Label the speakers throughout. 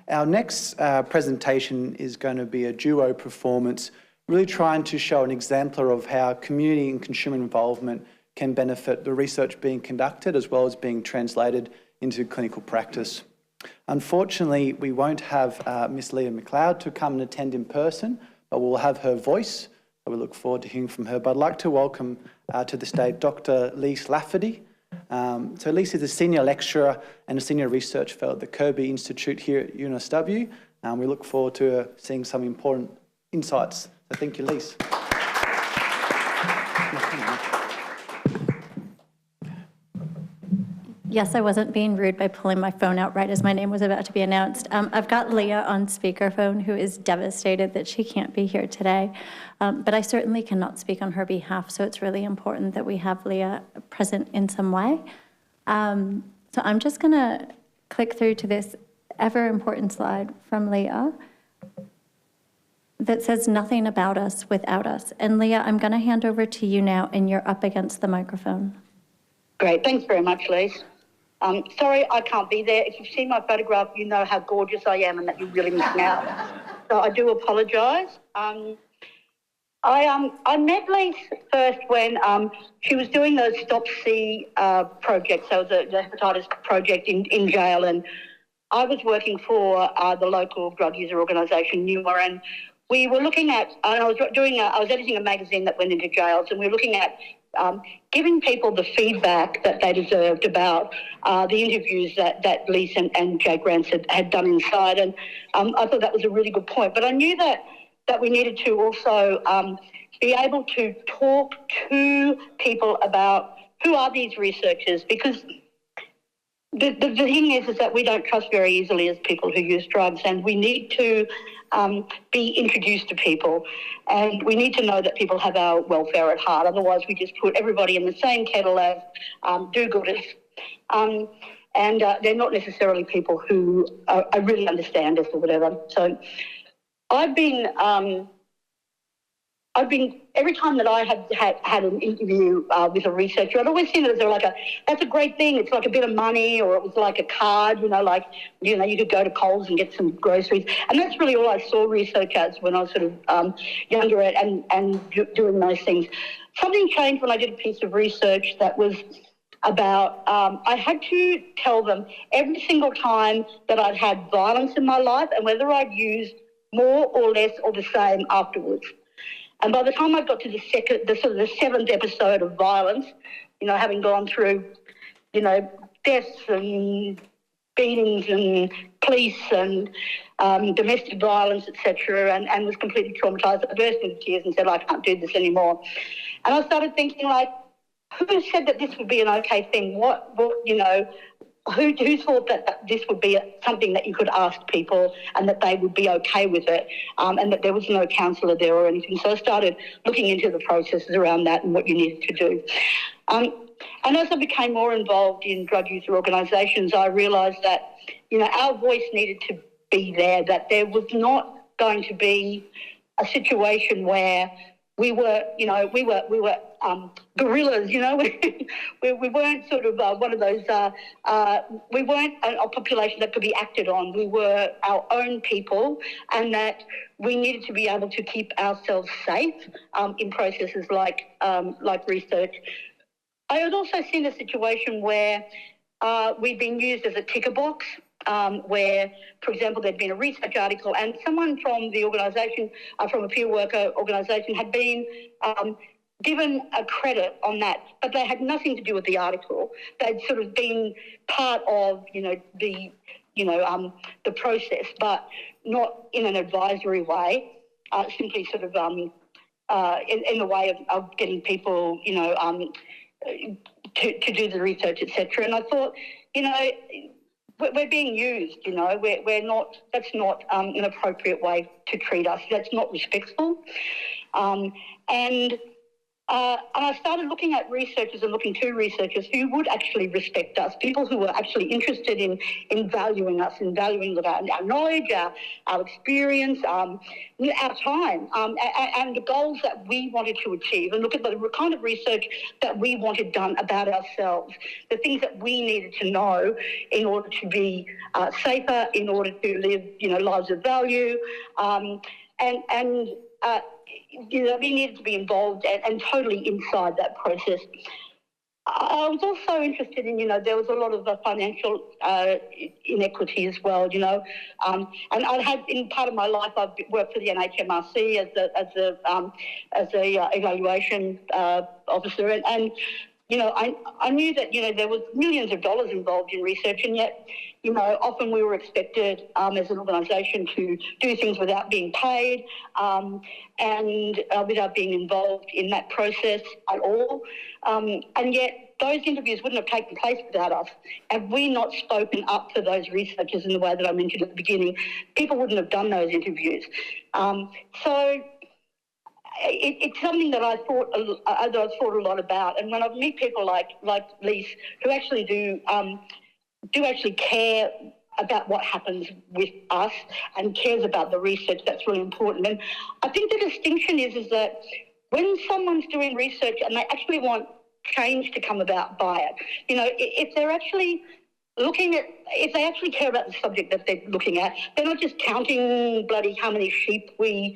Speaker 1: Our next presentation is going to be a duo performance, really trying to show an exemplar of how community and consumer involvement can benefit the research being conducted as well as being translated into clinical practice. Unfortunately, we won't have Miss Leah McLeod to come and attend in person, but we'll have her voice. So we look forward to hearing from her. But I'd like to welcome to the stage Dr. Lise Lafferty. So Lise is a senior lecturer and a senior research fellow at the Kirby Institute here at UNSW. We look forward to seeing some important insights. So thank you, Lise.
Speaker 2: Yes, I wasn't being rude by pulling my phone out right as my name was about to be announced. I've got Leah on speakerphone, who is devastated that she can't be here today, but I certainly cannot speak on her behalf, so it's really important that we have Leah present in some way. So I'm just going to click through to this ever important slide from Leah that says nothing about us without us. And Leah, I'm going to hand over to you now, and you're up against the microphone.
Speaker 3: Great, thanks very much, Lise. Sorry I can't be there. If you've seen my photograph, you know how gorgeous I am and that you're really missing out. So I do apologise. I met Lise first when she was doing the Stop C project, so the hepatitis project in jail, and I was working for the local drug user organisation, NUMA, and we were looking at, and I was editing a magazine that went into jails, and we were looking at giving people the feedback that they deserved about the interviews that Lise and Jake Rance had done inside. And I thought that was a really good point. But I knew that we needed to also be able to talk to people about who are these researchers, because the thing is that we don't trust very easily as people who use drugs, and we need to be introduced to people, and we need to know that people have our welfare at heart. Otherwise, we just put everybody in the same kettle as do-gooders, and they're not necessarily people who really understand us or whatever. So I've been every time that I had an interview with a researcher, I'd always seen it as that's a great thing. It's like a bit of money, or it was like a card, you could go to Coles and get some groceries. And that's really all I saw research as when I was sort of younger and doing those things. Something changed when I did a piece of research that was about, I had to tell them every single time that I'd had violence in my life and whether I'd used more or less or the same afterwards. And by the time I got to the seventh episode of violence, having gone through, deaths and beatings and police and domestic violence, etc., and was completely traumatised, I burst into tears and said, I can't do this anymore. And I started thinking, who said that this would be an okay thing? Who thought that this would be something that you could ask people and that they would be okay with it, and that there was no counsellor there or anything? So I started looking into the processes around that and what you needed to do. And as I became more involved in drug user organisations, I realised that, our voice needed to be there, that there was not going to be a situation where we were guerrillas, we weren't sort of one of those, we weren't a population that could be acted on. We were our own people, and that we needed to be able to keep ourselves safe in processes like research. I had also seen a situation where we'd been used as a ticker box, where, for example, there'd been a research article and someone from the organisation, from a peer worker organisation, had been given a credit on that, but they had nothing to do with the article. They'd sort of been part of, the process, but not in an advisory way, simply sort of in the way of getting people, to do the research, etc. And I thought, we're being used, we're not, that's not an appropriate way to treat us. That's not respectful. And And I started looking at researchers and looking to researchers who would actually respect us, people who were actually interested in valuing us, in valuing our knowledge, our experience, our time, and the goals that we wanted to achieve, and look at the kind of research that we wanted done about ourselves, the things that we needed to know in order to be safer, in order to live, lives of value, we needed to be involved and totally inside that process. I was also interested in, there was a lot of financial inequity as well, and I had, in part of my life, I've worked for the NHMRC as a evaluation officer, and I knew that, there was millions of dollars involved in research, and yet, often we were expected as an organisation to do things without being paid and without being involved in that process at all. And yet those interviews wouldn't have taken place without us. Had we not spoken up for those researchers in the way that I mentioned at the beginning, people wouldn't have done those interviews. So it's something that I thought a lot about. And when I meet people like Lise, who actually do actually care about what happens with us and cares about the research, that's really important. And I think the distinction is that when someone's doing research and they actually want change to come about by it, if they're actually if they actually care about the subject that they're looking at, they're not just counting bloody how many sheep we,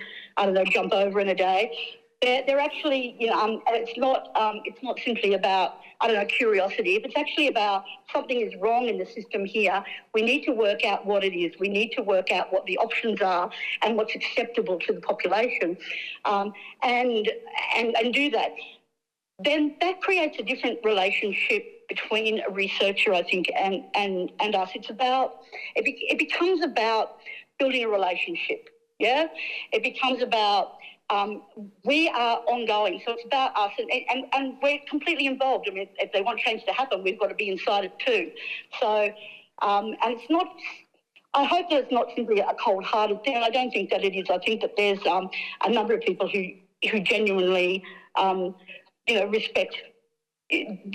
Speaker 3: jump over in a day. They're actually, it's not simply about, curiosity. If it's actually about something is wrong in the system here, we need to work out what it is. We need to work out what the options are and what's acceptable to the population, and do that. Then that creates a different relationship between a researcher, I think, and us. It becomes about building a relationship. Yeah, it becomes about we are ongoing, so it's about us, and we're completely involved. I mean, if they want change to happen, we've got to be inside it too. So, and it's not. I hope that it's not simply a cold-hearted thing. I don't think that it is. I think that there's a number of people who genuinely, respect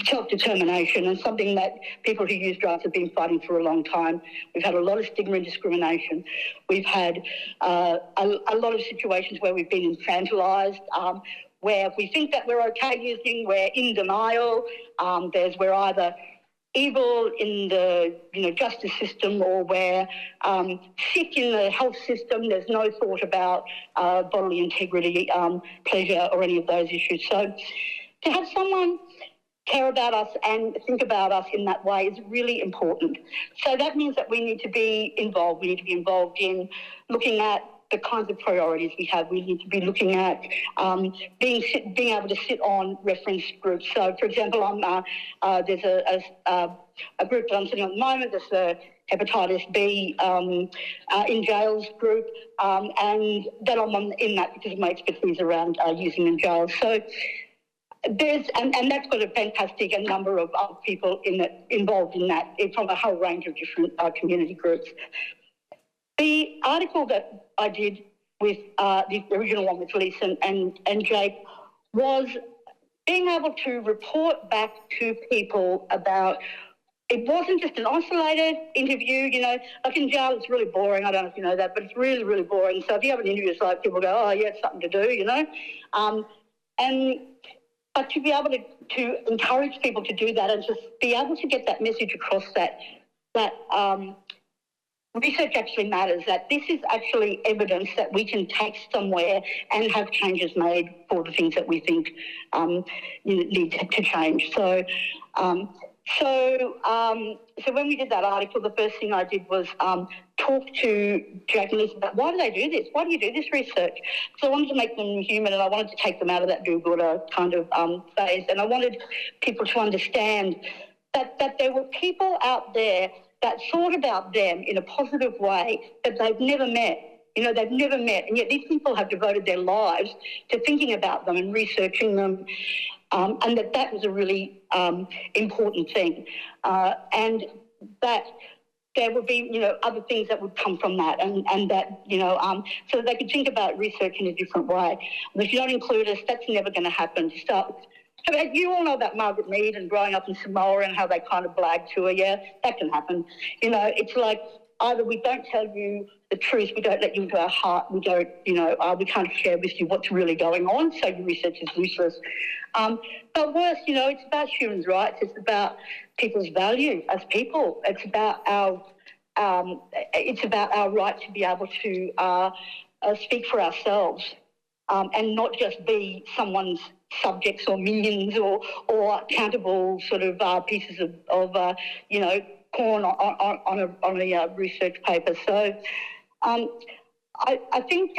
Speaker 3: self-determination, and something that people who use drugs have been fighting for a long time. We've had a lot of stigma and discrimination. We've had a lot of situations where we've been infantilised, where if we think that we're okay using, we're in denial. We're either evil in the justice system, or we're sick in the health system. There's no thought about bodily integrity, pleasure, or any of those issues. So to have someone care about us and think about us in that way is really important. So that means that we need to be involved. We need to be involved in looking at the kinds of priorities we have. We need to be looking at being able to sit on reference groups. So, for example, there's a group that I'm sitting on at the moment. There's the hepatitis B in jails group, and that I'm in that because of my expertise around using in jails. So and that's got a fantastic number of people involved in that from a whole range of different community groups. The article that I did with the original one with Lise and Jake was being able to report back to people about. It wasn't just an isolated interview, like in jail it's really boring. I don't know if you know that, but it's really, really boring. So if you have an interview, it's like people go, oh yeah, it's something to do, But to be able to encourage people to do that and just be able to get that message across that research actually matters, that this is actually evidence that we can take somewhere and have changes made for the things that we think need to change. So when we did that article, the first thing I did was talk to Jake and Lise about why do they do this? Why do you do this research? So I wanted to make them human, and I wanted to take them out of that do-gooder kind of phase. And I wanted people to understand that there were people out there that thought about them in a positive way that they've never met. They've never met, and yet these people have devoted their lives to thinking about them and researching them. And that was a really important thing. And that there would be, other things that would come from that, and that, so that they could think about research in a different way. And if you don't include us, that's never going to happen. You all know about Margaret Mead and growing up in Samoa and how they kind of blagged to her. Yeah, that can happen. It's like either we don't tell you the truth, we don't let you into our heart, we don't, we can't share with you what's really going on, so your research is useless. But worse, it's about human rights. It's about people's value as people. It's about our right to be able to speak for ourselves and not just be someone's subjects or minions or accountable sort of pieces of corn on a research paper. So I think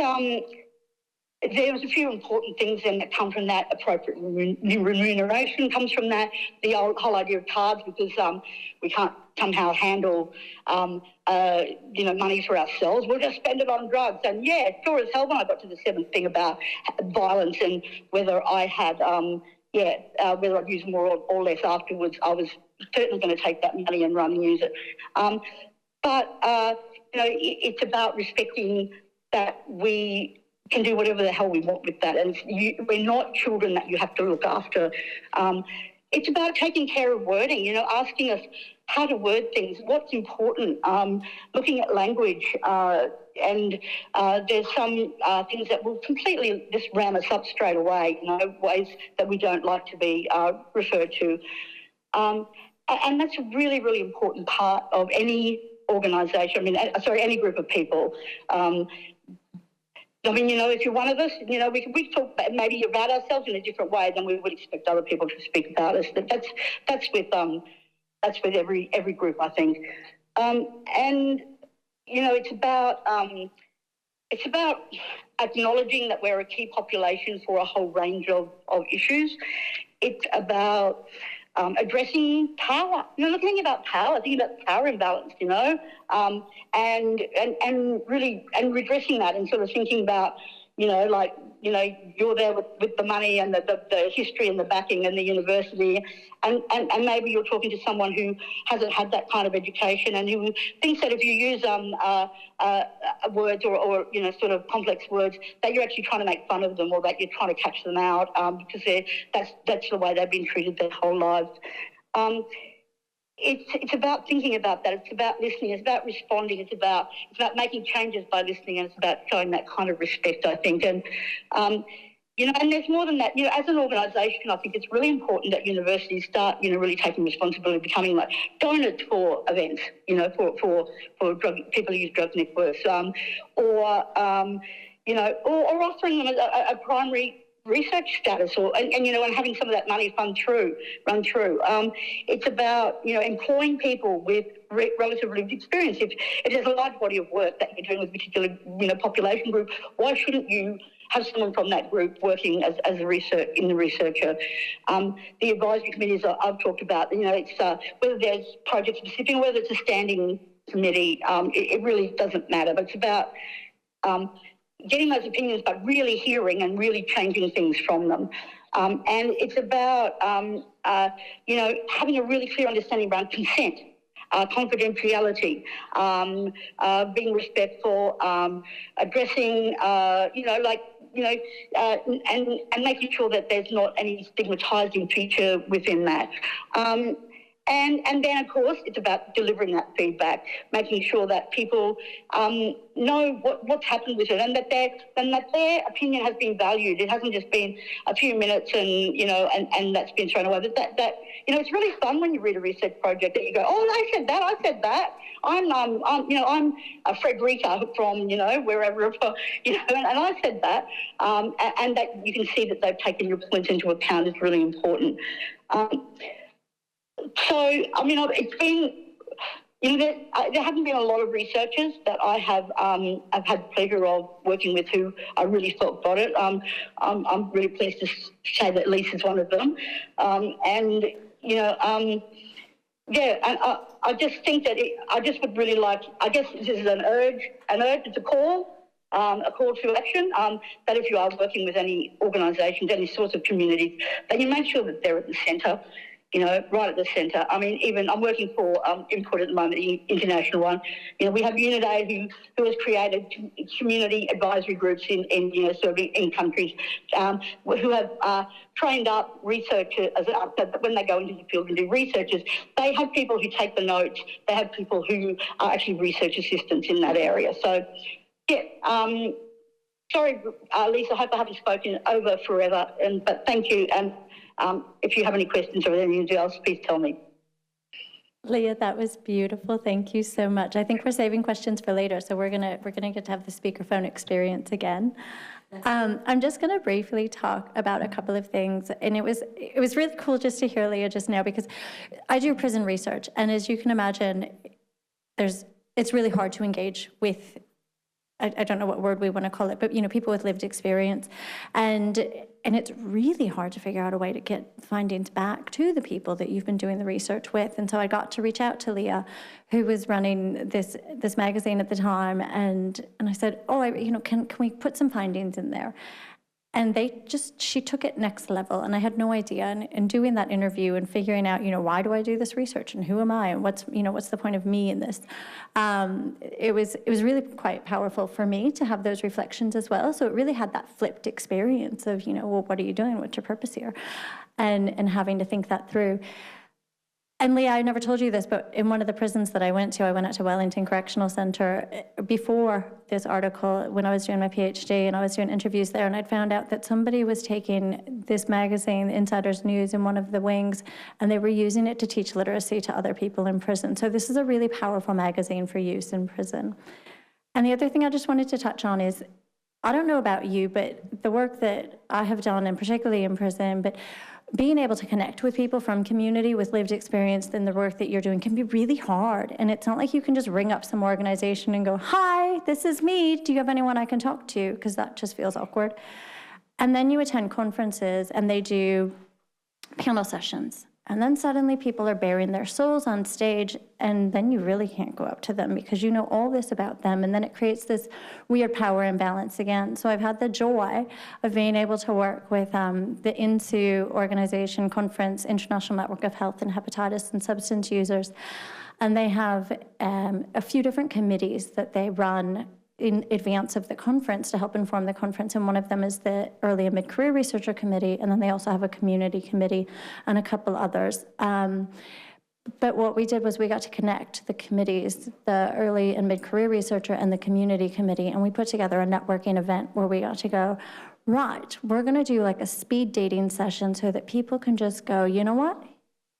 Speaker 3: there was a few important things then that come from that. Appropriate remuneration comes from that. The whole idea of cards, because we can't somehow handle money for ourselves. We'll just spend it on drugs. And yeah, sure as hell, when I got to the seventh thing about violence and whether I had whether I'd use more or less afterwards, I was certainly going to take that money and run and use it. But it's about respecting that we can do whatever the hell we want with that. And we're not children that you have to look after. It's about taking care of wording, asking us how to word things, what's important, looking at language. And there's some things that will completely just ram us up straight away, ways that we don't like to be referred to. And that's a really, really important part of any organisation, any group of people. If you're one of us, we talk maybe about ourselves in a different way than we would expect other people to speak about us. That's with every group, I think. It's about acknowledging that we're a key population for a whole range of issues. It's about addressing power. Looking about power, thinking about power imbalance, and really redressing that, and sort of thinking about, you're there with the money and the history and the backing and the university, and maybe you're talking to someone who hasn't had that kind of education and who thinks that if you use words or sort of complex words, that you're actually trying to make fun of them, or that you're trying to catch them out because that's the way they've been treated their whole lives. It's about thinking about that. It's about listening. It's about responding. It's about making changes by listening, and it's about showing that kind of respect, I think. And and there's more than that. As an organisation, I think it's really important that universities start, really taking responsibility, becoming like donors for events, for people who use drug networks, or offering them a primary research status, and having some of that money run through. It's about employing people with relative lived experience. If there's a large body of work that you're doing with a particular population group, why shouldn't you have someone from that group working as a researcher? The advisory committees I've talked about, it's whether there's project specific or whether it's a standing committee, it really doesn't matter. But it's about getting those opinions, but really hearing and really changing things from them. And it's about, having a really clear understanding around consent, confidentiality, being respectful, addressing, and making sure that there's not any stigmatising feature within that. And then, of course, it's about delivering that feedback, making sure that people know what's happened with it, and that their opinion has been valued. It hasn't just been a few minutes and that's been thrown away. But that it's really fun when you read a research project that you go, oh, I said that. I'm a Frederica from wherever, and I said that, and that you can see that they've taken your points into account is really important. So, it's been, there haven't been a lot of researchers that I've had the pleasure of working with who I really thought got it. I'm really pleased to say that Lise is one of them. I just think that I just would really like, I guess this is an urge, it's a call to action, that if you are working with any organisations, any sorts of communities, that you make sure that they're at the centre. you know, right at the centre. I mean, even I'm working for Input at the moment, the international one. You know, we have UNSW who has created community advisory groups in you know, sort of in countries who have trained up researchers that when they go into the field and do researches, they have people who take the notes. They have people who are actually research assistants in that area. So, yeah. Sorry, Lise, I hope I haven't spoken over forever, but thank you. And if you have any questions or anything else, please tell me.
Speaker 2: Leah, that was beautiful. Thank you so much. I think we're saving questions for later, so we're gonna get to have the speakerphone experience again. I'm just going to briefly talk about a couple of things, and it was really cool just to hear Leah just now, because I do prison research, and as you can imagine, it's really hard to engage with, I don't know what word we want to call it, but you know, people with lived experience, and it's really hard to figure out a way to get findings back to the people that you've been doing the research with. And so I got to reach out to Leah, who was running this magazine at the time, and I said, oh, you know, can we put some findings in there? And she took it next level, and I had no idea. And doing that interview and figuring out, you know, why do I do this research, and who am I, and what's the point of me in this? It was really quite powerful for me to have those reflections as well. So it really had that flipped experience of, you know, well, what are you doing? What's your purpose here? And having to think that through. And Leah, I never told you this, but in one of the prisons that I went out to Wellington Correctional Centre before this article, when I was doing my PhD and I was doing interviews there, and I'd found out that somebody was taking this magazine, Insider's News, in one of the wings, and they were using it to teach literacy to other people in prison. So this is a really powerful magazine for use in prison. And the other thing I just wanted to touch on is, I don't know about you, but the work that I have done, and particularly in prison, but being able to connect with people from community with lived experience in the work that you're doing can be really hard. And it's not like you can just ring up some organization and go, hi, this is me. Do you have anyone I can talk to? Because that just feels awkward. And then you attend conferences and they do panel sessions. And then suddenly people are bearing their souls on stage, and then you really can't go up to them because you know all this about them, and then it creates this weird power imbalance again. So I've had the joy of being able to work with the INSU organization conference, International Network of Health and Hepatitis and Substance Users, and they have a few different committees that they run in advance of the conference to help inform the conference, and one of them is the Early and Mid-Career Researcher Committee, and then they also have a community committee and a couple others. But what we did was we got to connect the committees, the Early and Mid-Career Researcher and the Community Committee, and we put together a networking event where we got to go, right, we're gonna do like a speed dating session so that people can just go, you know what?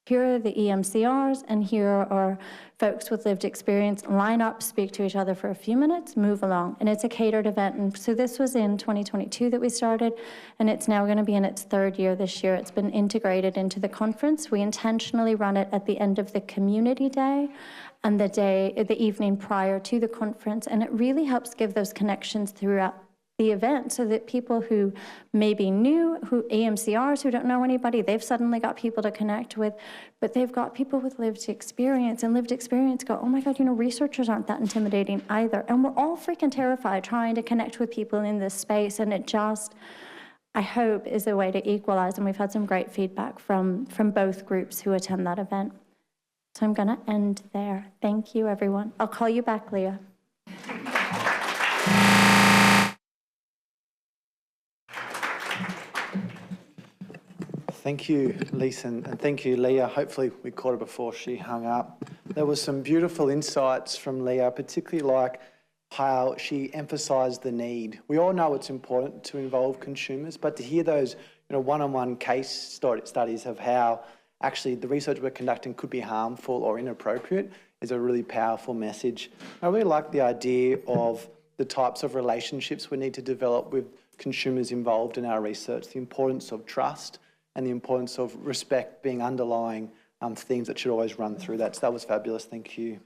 Speaker 2: Here are the EMCRs, and here are folks with lived experience. Line up, speak to each other for a few minutes, move along. And it's a catered event. And so this was in 2022 that we started, and it's now going to be in its third year this year. It's been integrated into the conference. We intentionally run it at the end of the community day and the evening prior to the conference. And it really helps give those connections throughout the event so that people who may be new, who EMCRs who don't know anybody, they've suddenly got people to connect with, but they've got people with lived experience, and lived experience go, oh my God, you know, researchers aren't that intimidating either. And we're all freaking terrified trying to connect with people in this space, and it just, I hope, is a way to equalize. And we've had some great feedback from both groups who attend that event. So I'm gonna end there. Thank you, everyone. I'll call you back, Leah.
Speaker 1: Thank you, Lise, and thank you, Leah. Hopefully we caught her before she hung up. There were some beautiful insights from Leah, particularly like how she emphasised the need. We all know it's important to involve consumers, but to hear those one-on-one case studies of how actually the research we're conducting could be harmful or inappropriate is a really powerful message. I really like the idea of the types of relationships we need to develop with consumers involved in our research, the importance of trust, and the importance of respect being underlying themes that should always run through that. So that was fabulous, thank you.